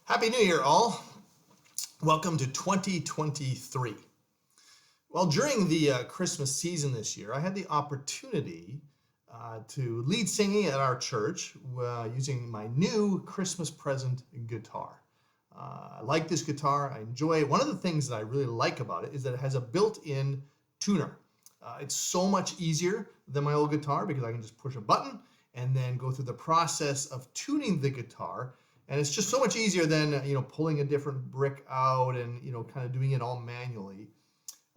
Happy New Year, all. Welcome to 2023. Well, during the Christmas season this year, I had the opportunity to lead singing at our church using my new Christmas present guitar. I like this guitar. I enjoy it. One of the things that I really like about it is that it has a built-in tuner. It's so much easier than my old guitar because I can just push a button and then go through the process of tuning the guitar. And it's just so much easier than, pulling a different brick out and, kind of doing it all manually.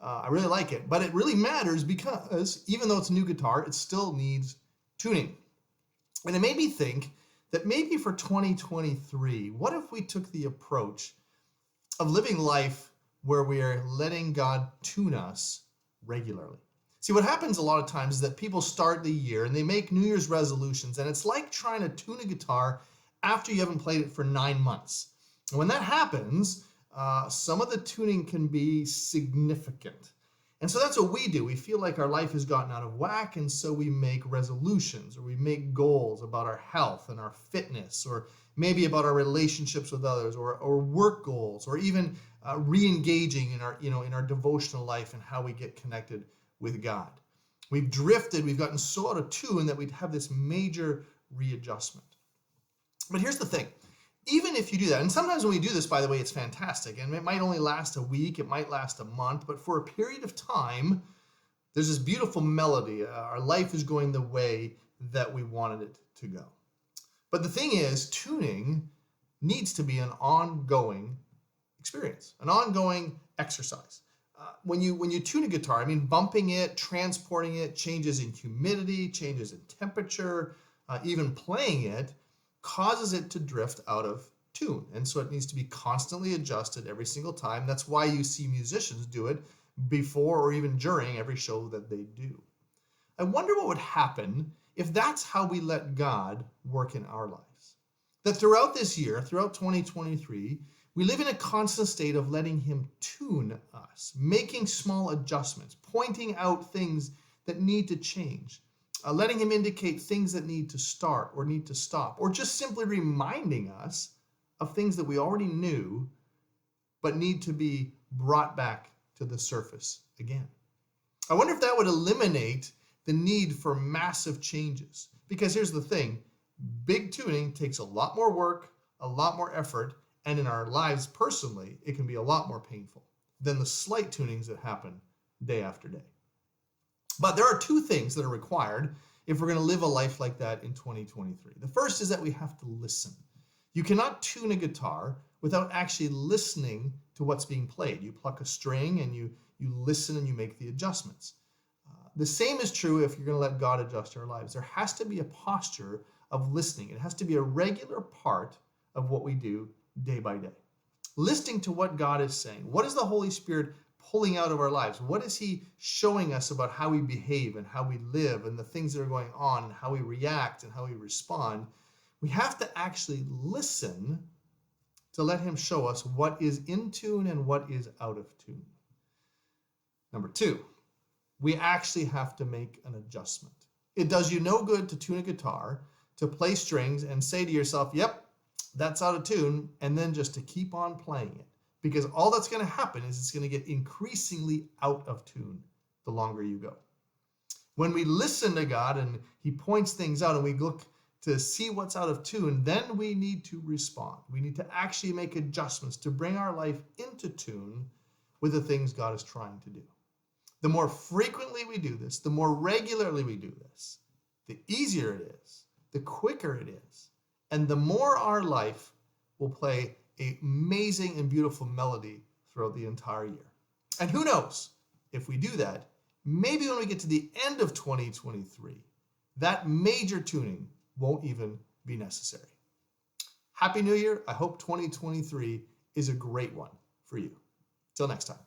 I really like it, but it really matters because even though it's a new guitar, it still needs tuning. And it made me think that maybe for 2023, what if we took the approach of living life where we are letting God tune us regularly? See, what happens a lot of times is that people start the year and they make New Year's resolutions, and it's like trying to tune a guitar after you haven't played it for 9 months. And when that happens, some of the tuning can be significant. And so that's what we do. We feel like our life has gotten out of whack, and so we make resolutions or we make goals about our health and our fitness, or maybe about our relationships with others, or work goals, or even re-engaging in our devotional life and how we get connected with God. We've drifted, we've gotten so out of tune that we'd have this major readjustment. But here's the thing, even if you do that, and sometimes when we do this, by the way, it's fantastic, and it might only last a week, it might last a month, but for a period of time, there's this beautiful melody. Our life is going the way that we wanted it to go. But the thing is, tuning needs to be an ongoing experience, an ongoing exercise. When you tune a guitar, bumping it, transporting it, changes in humidity, changes in temperature, even playing it, causes it to drift out of tune. And so it needs to be constantly adjusted every single time. That's why you see musicians do it before or even during every show that they do. I wonder what would happen if that's how we let God work in our lives. That throughout this year, throughout 2023, we live in a constant state of letting Him tune us, making small adjustments, pointing out things that need to change. Letting Him indicate things that need to start or need to stop, or just simply reminding us of things that we already knew but need to be brought back to the surface again. I wonder if that would eliminate the need for massive changes. Because here's the thing, big tuning takes a lot more work, a lot more effort, and in our lives personally, it can be a lot more painful than the slight tunings that happen day after day. But there are two things that are required if we're going to live a life like that in 2023. The first is that we have to listen. You cannot tune a guitar without actually listening to what's being played. You pluck a string and you listen and you make the adjustments. The same is true if you're going to let God adjust our lives. There has to be a posture of listening. It has to be a regular part of what we do day by day. Listening to what God is saying. What is the Holy Spirit pulling out of our lives? What is He showing us about how we behave and how we live and the things that are going on and how we react and how we respond? We have to actually listen to let Him show us what is in tune and what is out of tune. Number two, we actually have to make an adjustment. It does you no good to tune a guitar, to play strings and say to yourself, yep, that's out of tune, and then just to keep on playing it. Because all that's going to happen is it's going to get increasingly out of tune the longer you go. When we listen to God and He points things out and we look to see what's out of tune, then we need to respond. We need to actually make adjustments to bring our life into tune with the things God is trying to do. The more frequently we do this, the more regularly we do this, the easier it is, the quicker it is, and the more our life will play an amazing and beautiful melody throughout the entire year. And who knows, if we do that, maybe when we get to the end of 2023, that major tuning won't even be necessary. Happy New Year. I hope 2023 is a great one for you. Till next time.